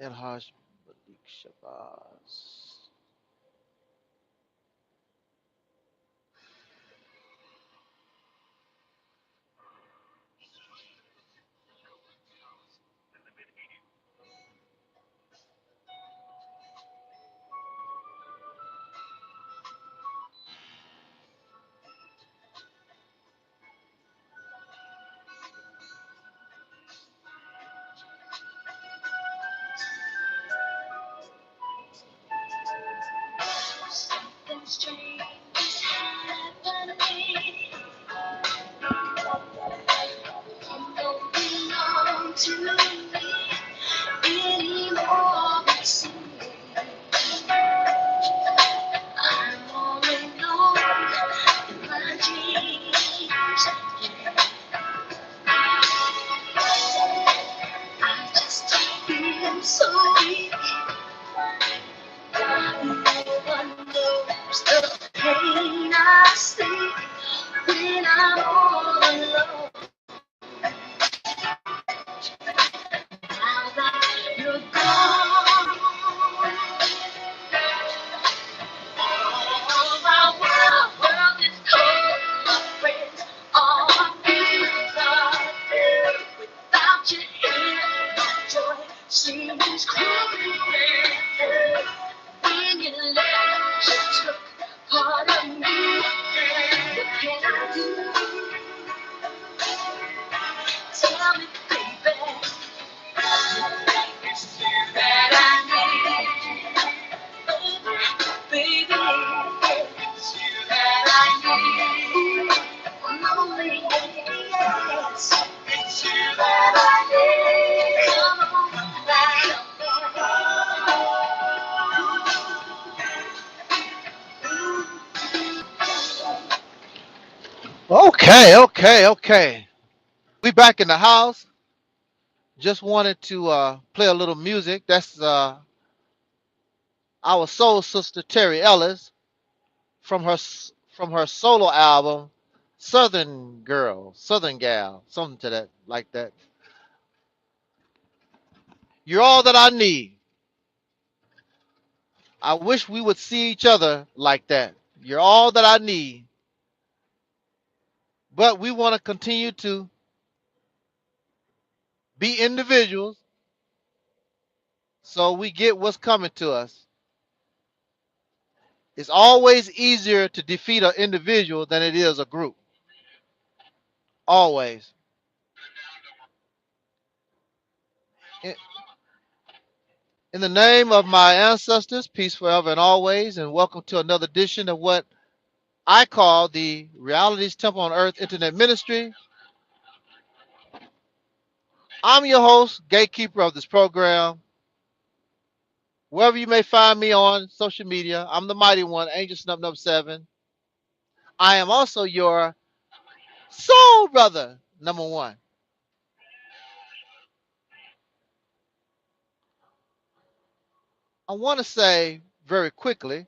El-Haj Malik Shabazz. Something strange is happening. You don't belong to me anymore. It seems I'm all alone in my dreams. I just feel so weak. No one knows the pain I see when I'm all alone. Now that you're gone, all my world is cold. My friends, all my fears are filled. Without you here, my joy seems cruel. When you left, you took part of me. What can I do? Tell me, baby. It's you that I need. Baby, it's you that I need. I'm lonely, yes. It's you that I need. Come on back. Okay, okay, okay. We back in the house. Just wanted to play a little music. That's our soul sister Terry Ellis from her solo album Southern Girl, Southern Gal, something to that like that. You're all that I need. I wish we would see each other like that. You're all that I need. But we want to continue to be individuals so we get what's coming to us. It's always easier to defeat an individual than it is a group. Always. In, in the name of my ancestors, peace forever and always, and welcome to another edition of what I call the Reality's Temple on Earth Internet Ministry. I'm your host, gatekeeper of this program. Wherever you may find me on social media, I'm the mighty one, Angel Snub Nub 7. I am also your soul brother, number one. I want to say very quickly,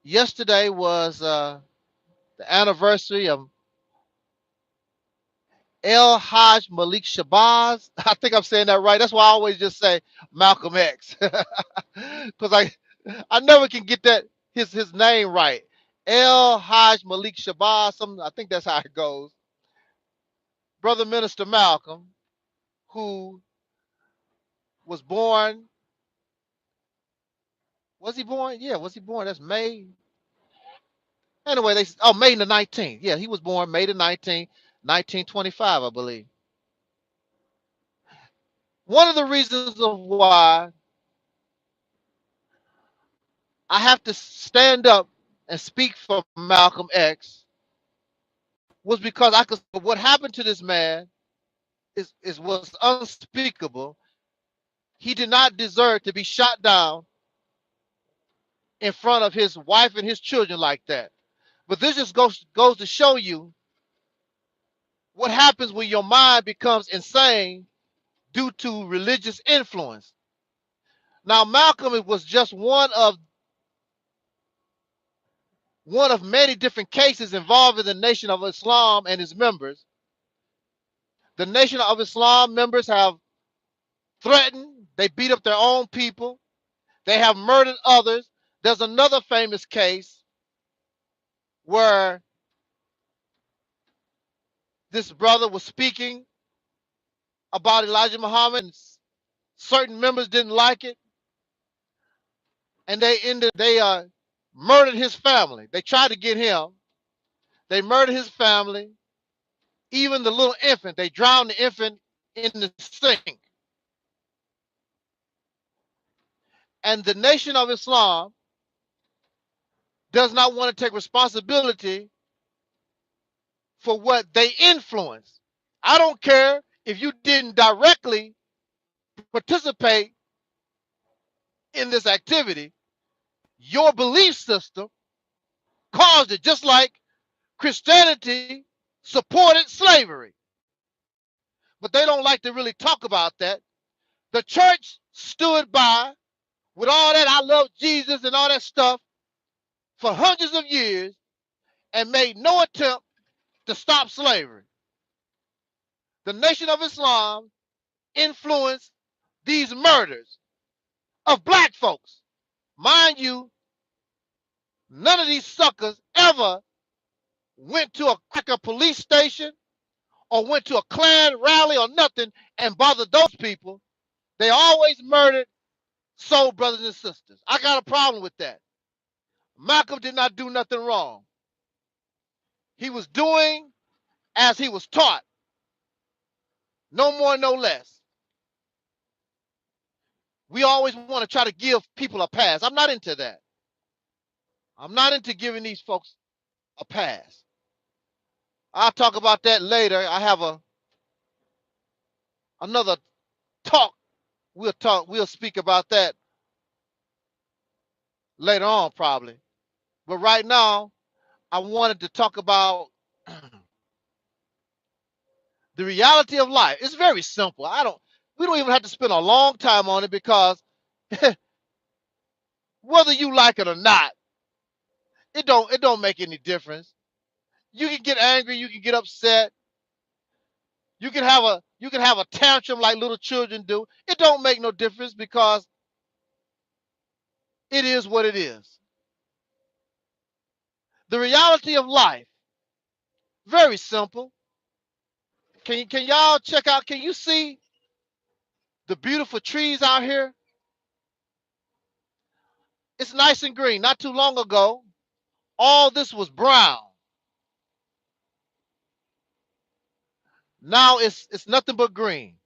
yesterday was the anniversary of El Haj Malik Shabazz. I think I'm saying that right. That's why I always just say Malcolm X. Because I never can get that his name right. El Haj Malik Shabazz. I think that's how it goes. Brother Minister Malcolm, who was born. Was he born? Yeah, was he born? That's May. Anyway, May the 19th. Yeah, he was born May the 19th, 1925, I believe. One of the reasons of why I have to stand up and speak for Malcolm X was because I could what happened to this man is was unspeakable. He did not deserve to be shot down in front of his wife and his children like that. But this just goes to show you what happens when your mind becomes insane due to religious influence. Now, Malcolm was just one of many different cases involving the Nation of Islam and its members The Nation of Islam members have threatened, they beat up their own people, they have murdered others. There's another famous case where this brother was speaking about Elijah Muhammad, and certain members didn't like it, and they murdered his family. They tried to get him. They murdered his family, even the little infant. They drowned the infant in the sink. And the Nation of Islam does not want to take responsibility for what they influence. I don't care if you didn't directly participate in this activity. Your belief system caused it, just like Christianity supported slavery. But they don't like to really talk about that. The church stood by with all that I love Jesus and all that stuff for hundreds of years and made no attempt to stop slavery. The Nation of Islam influenced these murders of black folks. Mind you, none of these suckers ever went to a police station or went to a Klan rally or nothing and bothered those people. They always murdered soul brothers and sisters. I got a problem with that. Malcolm did not do nothing wrong. He was doing as he was taught. No more, no less. We always want to try to give people a pass. I'm not into that. I'm not into giving these folks a pass. I'll talk about that later. I have another talk. We'll speak about that later on probably. But right now, I wanted to talk about the reality of life. It's very simple. We don't even have to spend a long time on it, because whether you like it or not, it don't make any difference. You can get angry, you can get upset, you can have a tantrum like little children do. It don't make no difference, because it is what it is. The reality of life, very simple. Can y'all check out? Can you see the beautiful trees out here? It's nice and green. Not too long ago, all this was brown. Now it's nothing but green.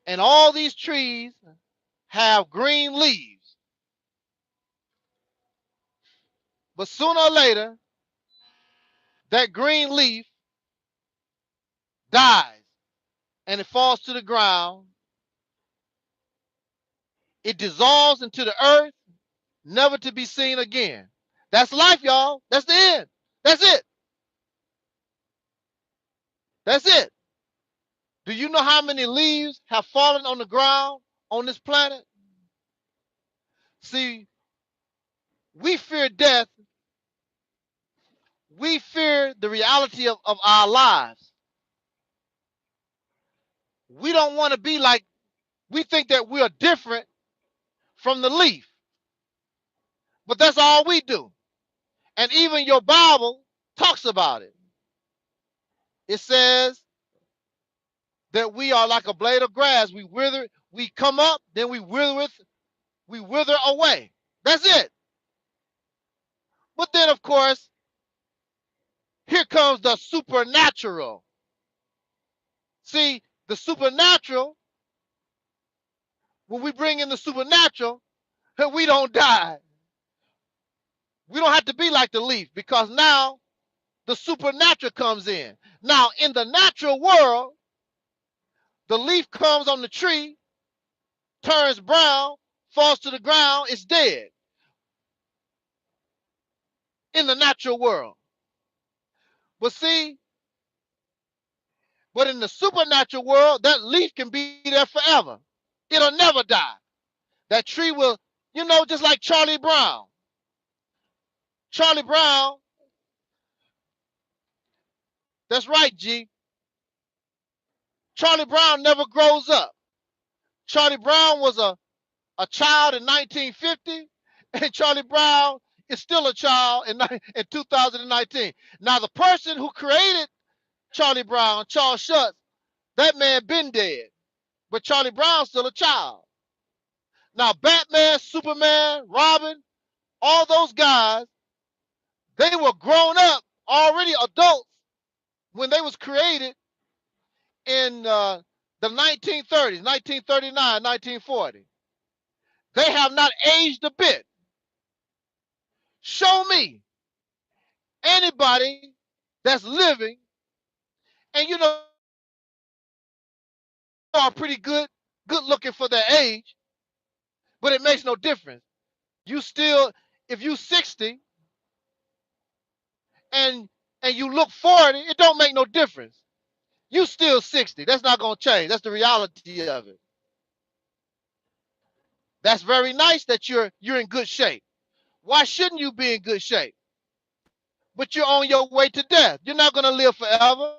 And all these trees have green leaves. But sooner or later, that green leaf dies and it falls to the ground. It dissolves into the earth, never to be seen again. That's life, y'all. That's the end. That's it. That's it. Do you know how many leaves have fallen on the ground on this planet? See, we fear death. We fear the reality of our lives. We don't want to be like, we think that we are different from the leaf. But that's all we do. And even your Bible talks about it. It says that we are like a blade of grass. We wither, we come up, then we wither away. That's it. But then, of course, here comes the supernatural. See, the supernatural, when we bring in the supernatural, we don't die. We don't have to be like the leaf, because now the supernatural comes in. Now, in the natural world, the leaf comes on the tree, turns brown, falls to the ground, it's dead. In the natural world. But see, but in the supernatural world, that leaf can be there forever. It'll never die. That tree will, just like Charlie Brown. Charlie Brown, That's right, G. Charlie Brown never grows up. Charlie Brown was a child in 1950, and Charlie Brown is still a child in 2019. Now, the person who created Charlie Brown, Charles Schultz, that man been dead, but Charlie Brown's still a child. Now, Batman, Superman, Robin, all those guys, they were grown up, already adults when they was created in the 1930s, 1939, 1940. They have not aged a bit. Show me anybody that's living and are pretty good looking for their age, but it makes no difference. You still, if you 60 and you look 40, it don't make no difference. You still 60. That's not gonna change. That's the reality of it. That's very nice that you're in good shape. Why shouldn't you be in good shape? But you're on your way to death. You're not gonna live forever.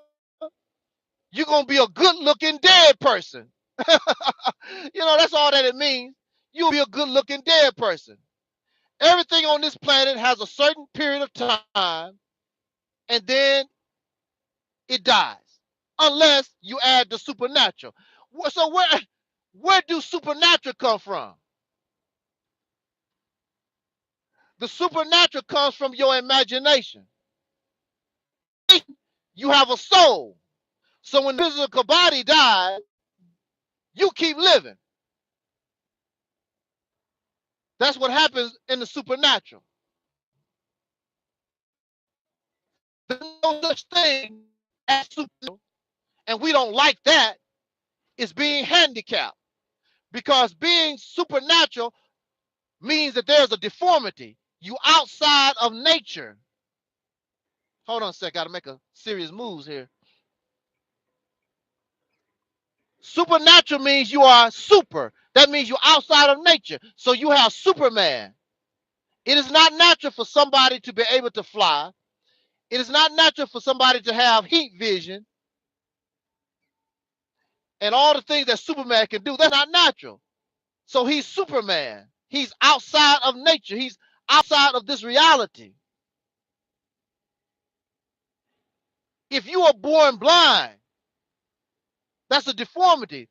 You're gonna be a good-looking dead person. That's all that it means. You'll be a good-looking dead person. Everything on this planet has a certain period of time, and then it dies, unless you add the supernatural. So where do supernatural come from? The supernatural comes from your imagination. You have a soul. So when the physical body dies, you keep living. That's what happens in the supernatural. There's no such thing as supernatural, and we don't like that. It's being handicapped, because being supernatural means that there's a deformity. You outside of nature. Hold on a sec, gotta make a serious moves here. Supernatural means you are super. That means you're outside of nature. So you have Superman. It is not natural for somebody to be able to fly. It is not natural for somebody to have heat vision and all the things that Superman can do. That's not natural. So he's Superman. He's outside of nature. He's outside of this reality. If you are born blind, that's a deformity.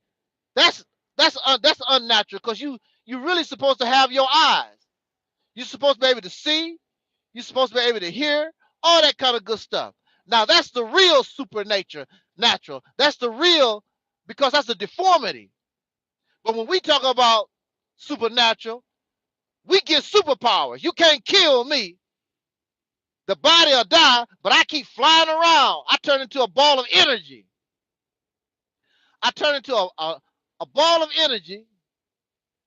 That's unnatural, because you're really supposed to have your eyes. You're supposed to be able to see. You're supposed to be able to hear, all that kind of good stuff. Now, that's the real natural. That's the real, because that's a deformity. But when we talk about supernatural, we get superpowers. You can't kill me. The body will die, but I keep flying around. I turn into a ball of energy. I turn into a ball of energy.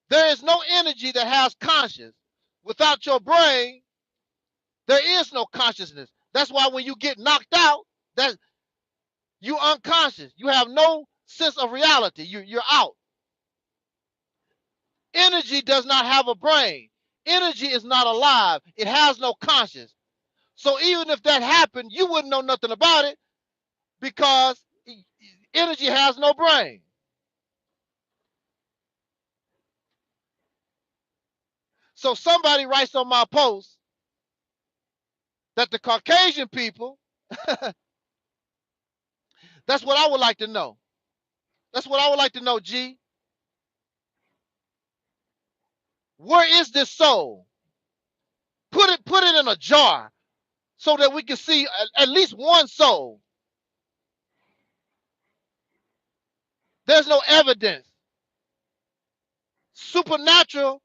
There is no energy that has conscience. Without your brain, there is no consciousness. That's why when you get knocked out, that you're unconscious. You have no sense of reality. You're out. Energy does not have a brain. Energy is not alive. It has no conscience. So even if that happened, you wouldn't know nothing about it, because energy has no brain. So somebody writes on my post that the Caucasian people, that's what I would like to know. That's what I would like to know, G. Where is this soul? Put it in a jar so that we can see at least one soul. There's no evidence. Supernatural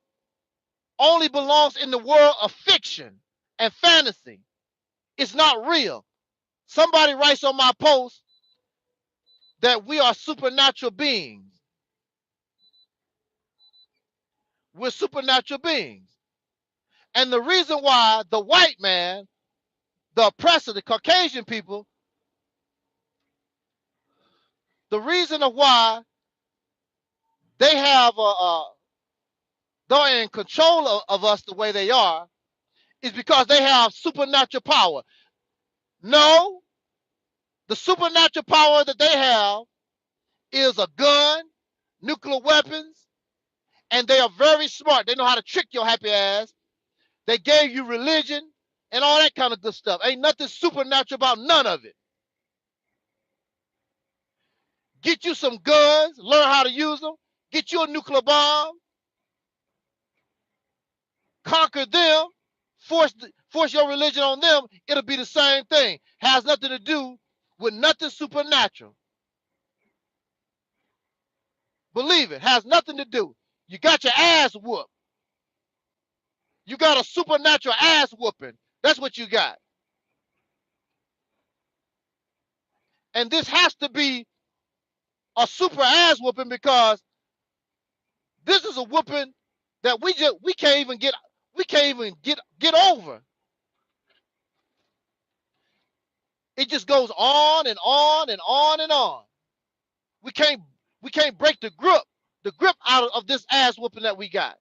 only belongs in the world of fiction and fantasy. It's not real. Somebody writes on my post that we are supernatural beings. We're supernatural beings. And the reason why the white man, the oppressor, the Caucasian people, the reason of why they have they're in control of us the way they are, is because they have supernatural power. No, The supernatural power that they have is a gun, nuclear weapons, and they are very smart. They know how to trick your happy ass. They gave you religion and all that kind of good stuff. Ain't nothing supernatural about none of it. Get you some guns, learn how to use them. Get you a nuclear bomb, conquer them, force your religion on them. It'll be the same thing. Has nothing to do with nothing supernatural. Believe it, has nothing to do. You got your ass whooped. You got a supernatural ass whooping. That's what you got. And this has to be a super ass whooping because this is a whooping that we can't even get over. It just goes on and on and on and on. We can't break the grip out of this ass whooping that we got.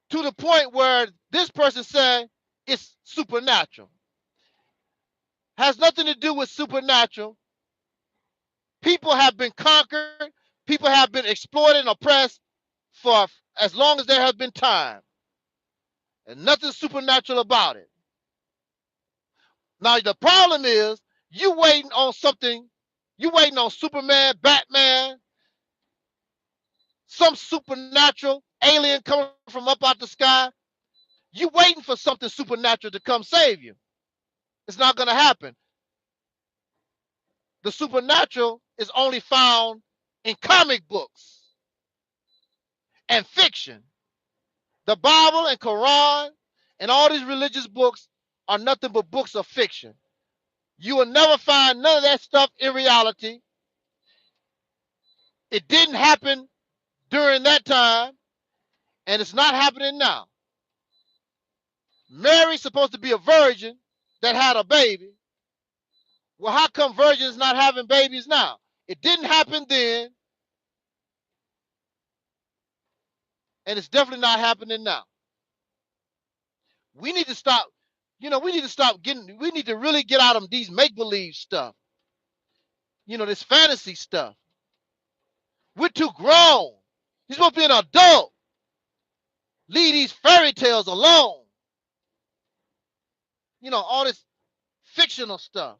To the point where this person said it's supernatural. Has nothing to do with supernatural. People have been conquered. People have been exploited and oppressed for as long as there has been time. And nothing supernatural about it. Now, the problem is you waiting on something. You waiting on Superman, Batman, some supernatural alien coming from up out the sky. You waiting for something supernatural to come save you. It's not going to happen. The supernatural is only found in comic books and fiction. The Bible and Quran and all these religious books are nothing but books of fiction. You will never find none of that stuff in reality. It didn't happen during that time, and it's not happening now. Mary's supposed to be a virgin that had a baby. Well, how come virgins not having babies now? It didn't happen then, and it's definitely not happening now. We need to stop, we need to really get out of these make-believe stuff. This fantasy stuff. We're too grown. You're supposed to be an adult. Leave these fairy tales alone. All this fictional stuff.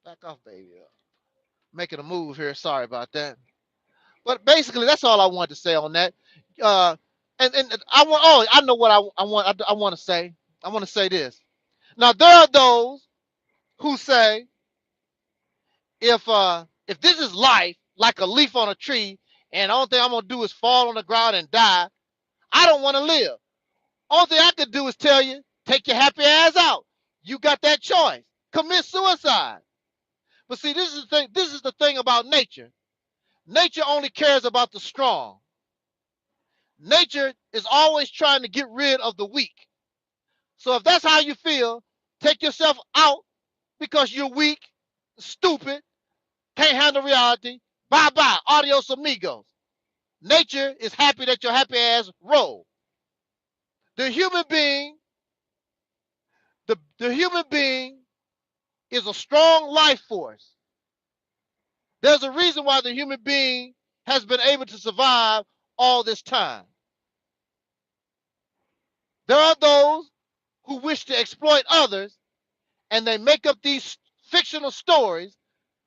Back off, baby. Making a move here. Sorry about that. But basically, that's all I wanted to say on that. And I want. Oh, I know what I want. I want to say. I want to say this. Now there are those who say, if this is life, like a leaf on a tree, and the only thing I'm gonna do is fall on the ground and die, I don't want to live. Only thing I could do is tell you, take your happy ass out. You got that choice. Commit suicide. But see, this is the thing. This is the thing about nature. Nature only cares about the strong. Nature is always trying to get rid of the weak. So if that's how you feel, take yourself out because you're weak, stupid, can't handle reality. Bye-bye. Adios amigos. Nature is happy that your happy ass roll. The human being, the human being is a strong life force. There's a reason why the human being has been able to survive all this time. There are those who wish to exploit others, and they make up these fictional stories.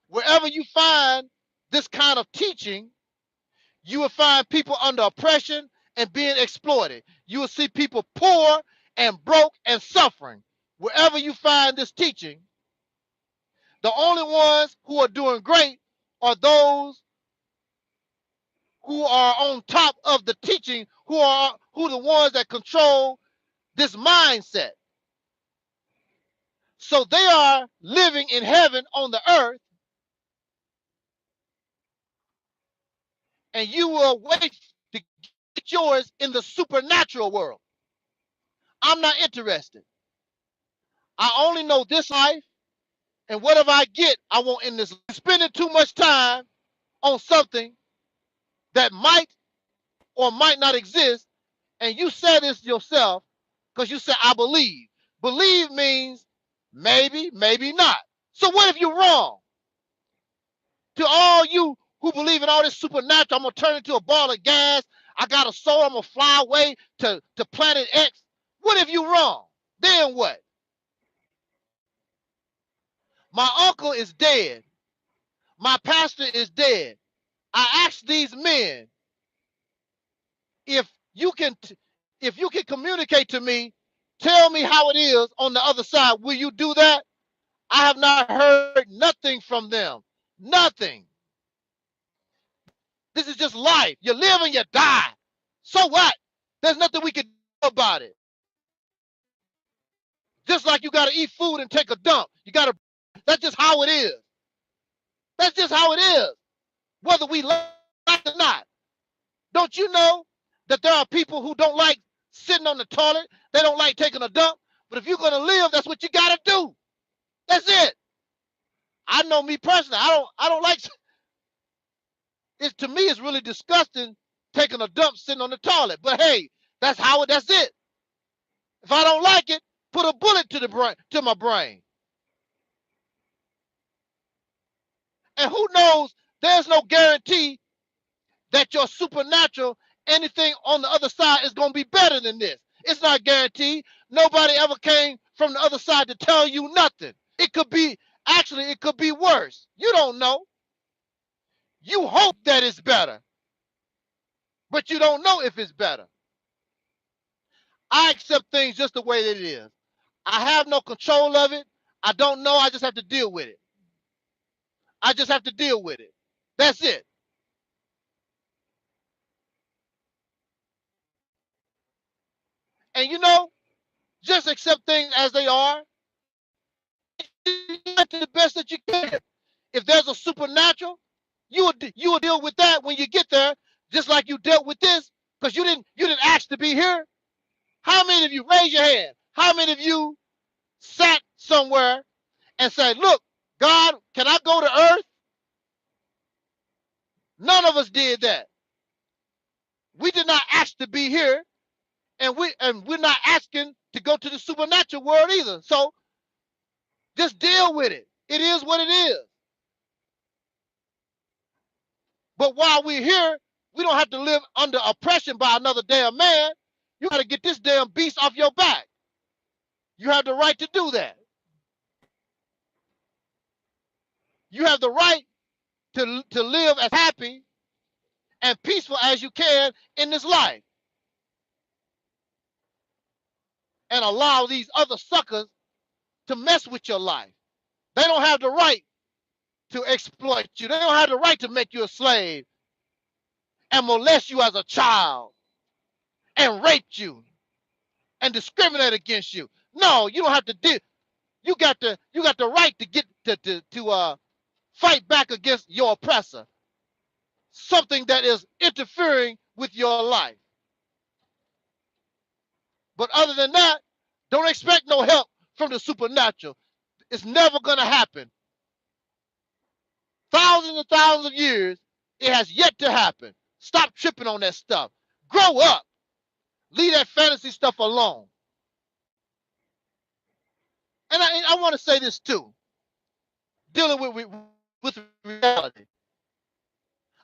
Wherever you find this kind of teaching, you will find people under oppression and being exploited. You will see people poor and broke and suffering. Wherever you find this teaching, the only ones who are doing great are those who are on top of the teaching, who are the ones that control this mindset. So they are living in heaven on the earth, and you will wait to get yours in the supernatural world. I'm not interested. I only know this life, and whatever I get, I want in this. Spending too much time on something that might or might not exist, and you said this yourself because you said, I believe. Believe means maybe, maybe not. So what if you're wrong? To all you who believe in all this supernatural, I'm going to turn into a ball of gas. I got a soul. I'm going to fly away to planet X. What if you're wrong? Then what? My uncle is dead. My pastor is dead. I asked these men, if you can communicate to me, tell me how it is on the other side. Will you do that? I have not heard nothing from them. Nothing. This is just life. You live and you die. So what? There's nothing we can do about it. Just like you got to eat food and take a dump. That's just how it is. That's just how it is. Whether we like it or not. Don't you know that there are people who don't like sitting on the toilet? They don't like taking a dump. But if you're going to live, that's what you got to do. That's it. I know me personally. I don't like it. To me, it's really disgusting taking a dump sitting on the toilet. But hey, that's it. If I don't like it, put a bullet to my brain. And who knows, there's no guarantee that your supernatural, anything on the other side is going to be better than this. It's not guaranteed. Nobody ever came from the other side to tell you nothing. It could be worse. You don't know. You hope that it's better, but you don't know if it's better. I accept things just the way that it is. I have no control of it. I don't know. I just have to deal with it. I just have to deal with it. That's it. And just accept things as they are. To the best that you can. If there's a supernatural, you will deal with that when you get there, just like you dealt with this, because you didn't ask to be here. How many of you, raise your hand, how many of you sat somewhere and said, look, God, can I go to earth? None of us did that. We did not ask to be here, and we're not asking to go to the supernatural world either. So just deal with it. It is what it is. But while we're here, we don't have to live under oppression by another damn man. You got to get this damn beast off your back. You have the right to do that. You have the right to live as happy and peaceful as you can in this life. And allow these other suckers to mess with your life. They don't have the right to exploit you. They don't have the right to make you a slave and molest you as a child and rape you and discriminate against you. No, you don't have to do. You got the right to get to fight back against your oppressor. Something that is interfering with your life. But other than that, don't expect no help from the supernatural. It's never going to happen. Thousands and thousands of years, it has yet to happen. Stop tripping on that stuff. Grow up. Leave that fantasy stuff alone. And I want to say this too. Dealing with reality.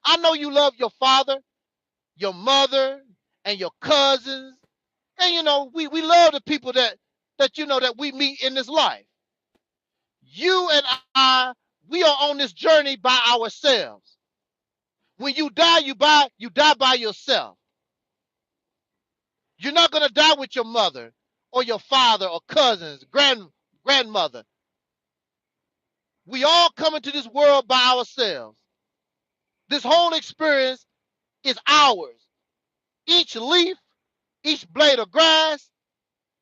I know you love your father, your mother, and your cousins. And we love the people that that we meet in this life. You and I, we are on this journey by ourselves. When you die, you die by yourself. You're not going to die with your mother or your father or cousins, grandmother. We all come into this world by ourselves. This whole experience is ours. Each leaf, each blade of grass,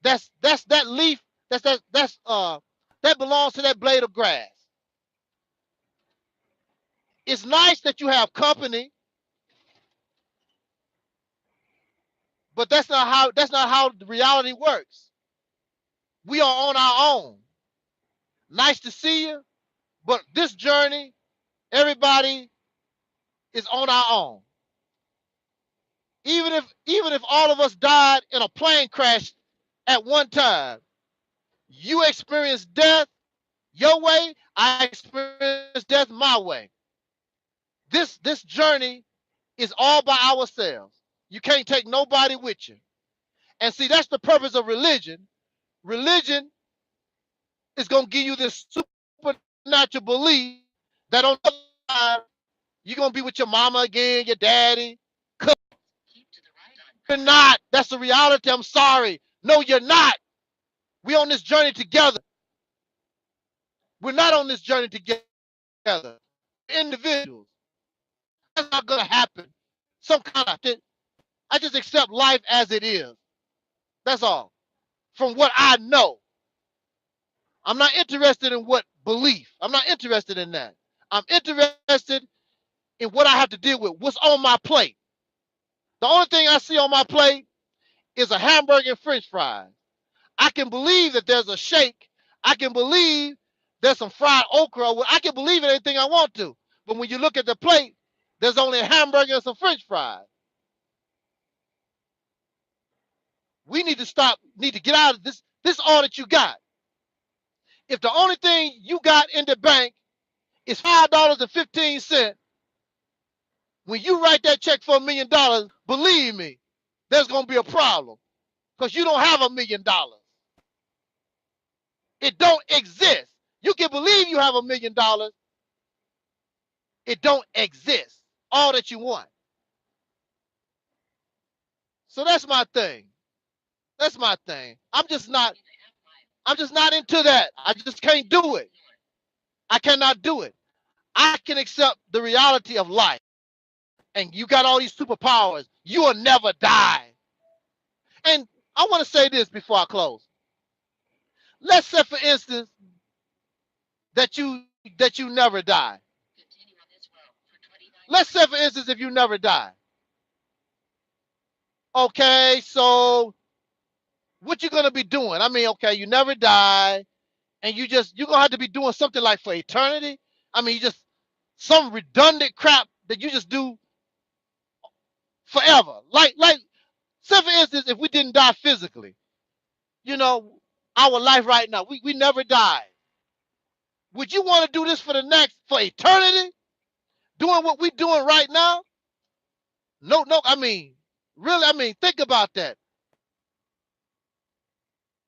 that's that leaf, that belongs to that blade of grass. It's nice that you have company, but that's not how the reality works. We are on our own. Nice to see you, but this journey, everybody is on our own. Even if all of us died in a plane crash at one time, you experience death your way, I experience death my way. This journey is all by ourselves. You can't take nobody with you. And see, that's the purpose of religion. Religion is going to give you this supernatural belief that on the other side, you're going to be with your mama again, your daddy. You're not. That's the reality. I'm sorry. No, you're not. We're on this journey together. We're not on this journey together. Individuals. That's not going to happen. Some kind of thing. I just accept life as it is. That's all. From what I know. I'm not interested in what belief. I'm not interested in that. I'm interested in what I have to deal with. What's on my plate. The only thing I see on my plate is a hamburger and french fries. I can believe that there's a shake. I can believe there's some fried okra. I can believe in anything I want to. But when you look at the plate, there's only a hamburger and some french fries. We need to stop, need to get out of this. This is all that you got. If the only thing you got in the bank is $5.15, when you write that check for $1 million, believe me, there's going to be a problem because you don't have $1 million. It don't exist. You can believe you have $1 million. It don't exist. All that you want. So that's my thing. That's my thing. I'm just not into that. I just can't do it. I cannot do it. I can accept the reality of life. And you got all these superpowers. You will never die. And I want to say this before I close. Let's say, for instance, that you never die. Let's say, for instance, if you never die. Okay, so what you gonna be doing? I mean, okay, you never die, and you're gonna have to be doing something like for eternity. I mean, you just some redundant crap that you just do forever. Like, say for instance, if we didn't die physically, you know, our life right now, we never died. Would you want to do this for eternity? Doing what we're doing right now? No, I mean, really, I mean, think about that.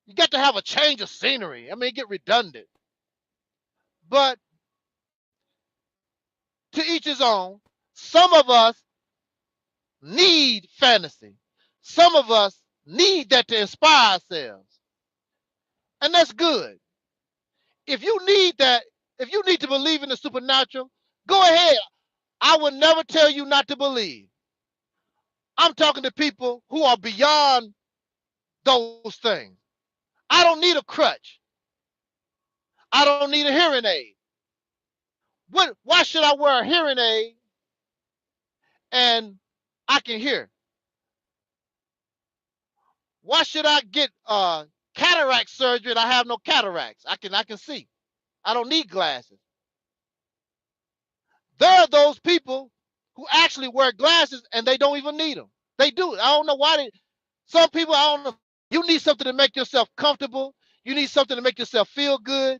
You got to have a change of scenery. I mean, get redundant. But to each his own, some of us need fantasy. Some of us need that to inspire ourselves. And that's good. If you need that, if you need to believe in the supernatural, go ahead. I will never tell you not to believe. I'm talking to people who are beyond those things. I don't need a crutch. I don't need a hearing aid. Why should I wear a hearing aid and I can hear? Why should I get cataract surgery and I have no cataracts? I can see. I don't need glasses. There are those people who actually wear glasses and they don't even need them. They do. I don't know why some people, I don't know. You need something to make yourself comfortable. You need something to make yourself feel good.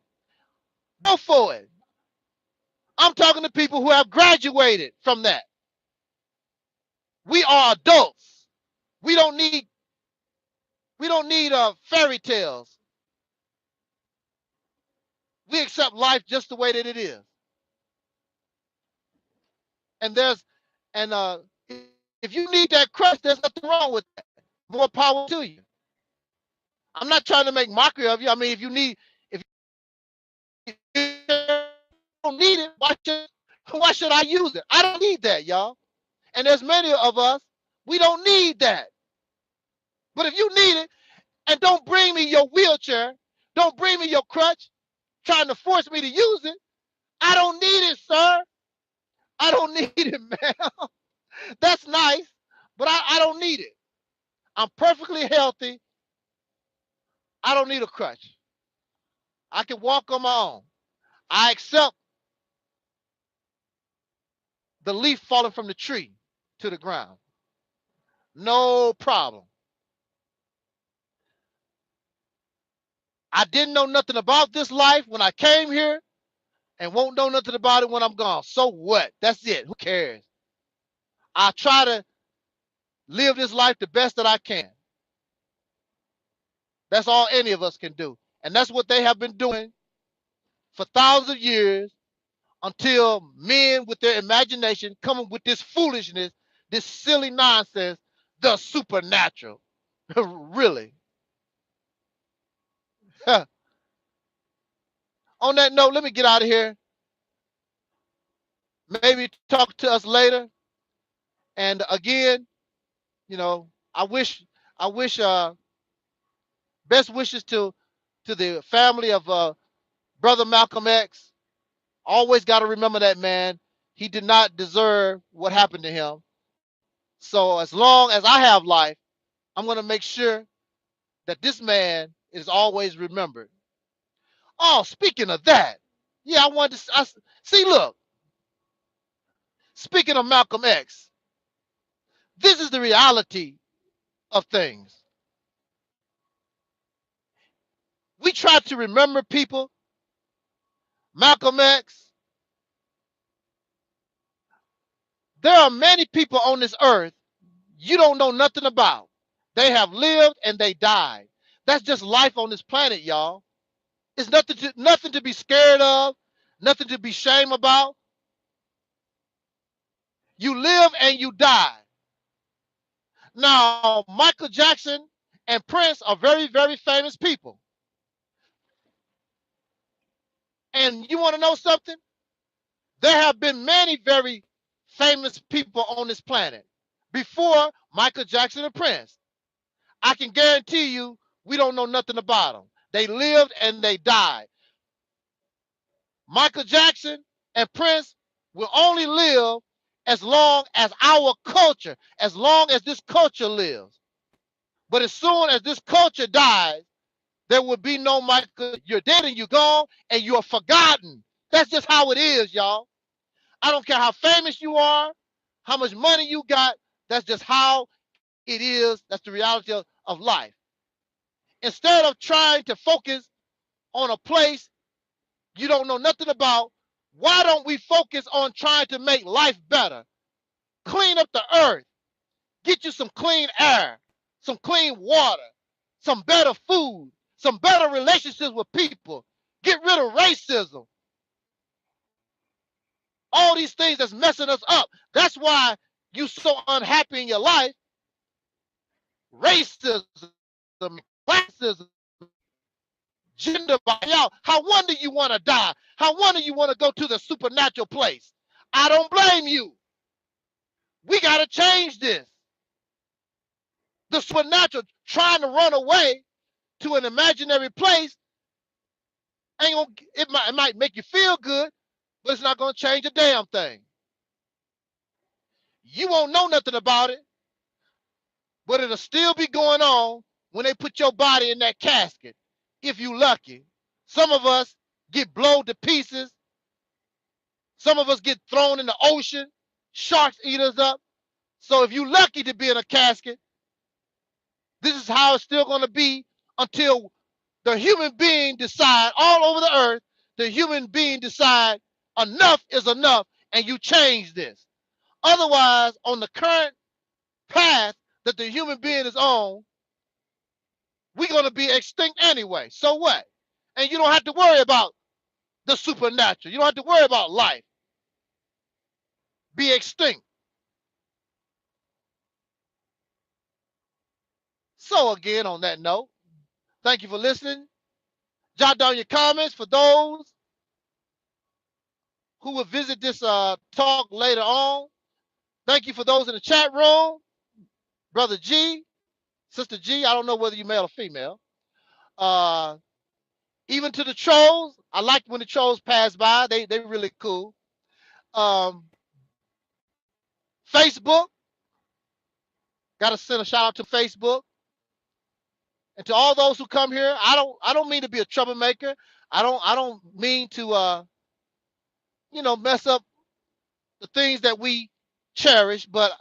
Go for it. I'm talking to people who have graduated from that. We are adults. We don't need fairy tales. We accept life just the way that it is. And if you need that crutch, there's nothing wrong with that. More power to you. I'm not trying to make mockery of you. I mean, if you don't need it, why should I use it? I don't need that, y'all. And there's many of us, we don't need that. But if you need it, and don't bring me your wheelchair, don't bring me your crutch, trying to force me to use it. I don't need it, sir. I don't need it, man. That's nice, but I don't need it. I'm perfectly healthy. I don't need a crutch. I can walk on my own. I accept the leaf falling from the tree to the ground. No problem. I didn't know nothing about this life when I came here and won't know nothing about it when I'm gone. So what? That's it. Who cares? I try to live this life the best that I can. That's all any of us can do. And that's what they have been doing for thousands of years until men with their imagination come up with this foolishness, this silly nonsense, the supernatural. Really. On that note, let me get out of here. Maybe talk to us later. And again, you know, I wish best wishes to the family of brother Malcolm X. Always got to remember that, man. He did not deserve what happened to him. So as long as I have life, I'm going to make sure that this man is always remembered. Oh, speaking of that, yeah, I wanted to see. Look, speaking of Malcolm X, this is the reality of things. We try to remember people. Malcolm X. There are many people on this earth you don't know nothing about. They have lived and they died. That's just life on this planet, y'all. It's nothing to be scared of, nothing to be ashamed about. You live and you die. Now, Michael Jackson and Prince are very, very famous people. And you want to know something? There have been many very famous people on this planet before Michael Jackson and Prince. I can guarantee you we don't know nothing about them. They lived and they died. Michael Jackson and Prince will only live as long as our culture, as long as this culture lives. But as soon as this culture dies, there will be no Michael. You're dead and you're gone and you're forgotten. That's just how it is, y'all. I don't care how famous you are, how much money you got. That's just how it is. That's the reality of life. Instead of trying to focus on a place you don't know nothing about, why don't we focus on trying to make life better? Clean up the earth. Get you some clean air, some clean water, some better food, some better relationships with people. Get rid of racism. All these things that's messing us up. That's why you so unhappy in your life. Racism, classism, gender bias. How wonder you want to die. How wonder you want to go to the supernatural place. I don't blame you. We got to change this. The supernatural, trying to run away to an imaginary place, ain't gonna, it might make you feel good, but it's not going to change a damn thing. You won't know nothing about it, but it'll still be going on when they put your body in that casket, if you lucky. Some of us get blown to pieces. Some of us get thrown in the ocean. Sharks eat us up. So if you're lucky to be in a casket, this is how it's still going to be until the human being decide all over the earth, the human being decide enough is enough and you change this. Otherwise, on the current path that the human being is on, we're going to be extinct anyway. So what? And you don't have to worry about the supernatural. You don't have to worry about life. Be extinct. So again, on that note, thank you for listening. Jot down your comments for those who will visit this talk later on. Thank you for those in the chat room. Brother G, Sister G, I don't know whether you're male or female. Even to the trolls, I like when the trolls pass by. They really cool. Facebook, got to send a shout out to Facebook. And to all those who come here, I don't mean to be a troublemaker. I don't mean to mess up the things that we cherish. But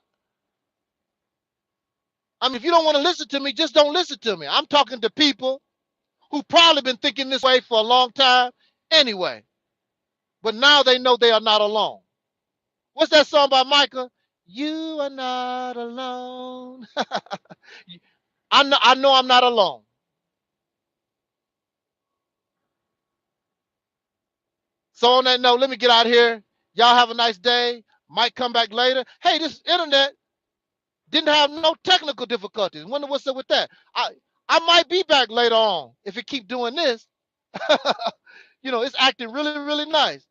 I mean, if you don't want to listen to me, just don't listen to me. I'm talking to people who probably been thinking this way for a long time anyway. But now they know they are not alone. What's that song by Micah? You are not alone. I know I'm not alone. So on that note, let me get out of here. Y'all have a nice day. Might come back later. Hey, this internet didn't have no technical difficulties. Wonder what's up with that. I might be back later on if it keep doing this. You know, it's acting really, really nice.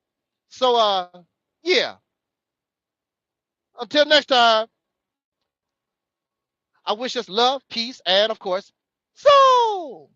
So yeah. Until next time, I wish us love, peace, and of course, soul.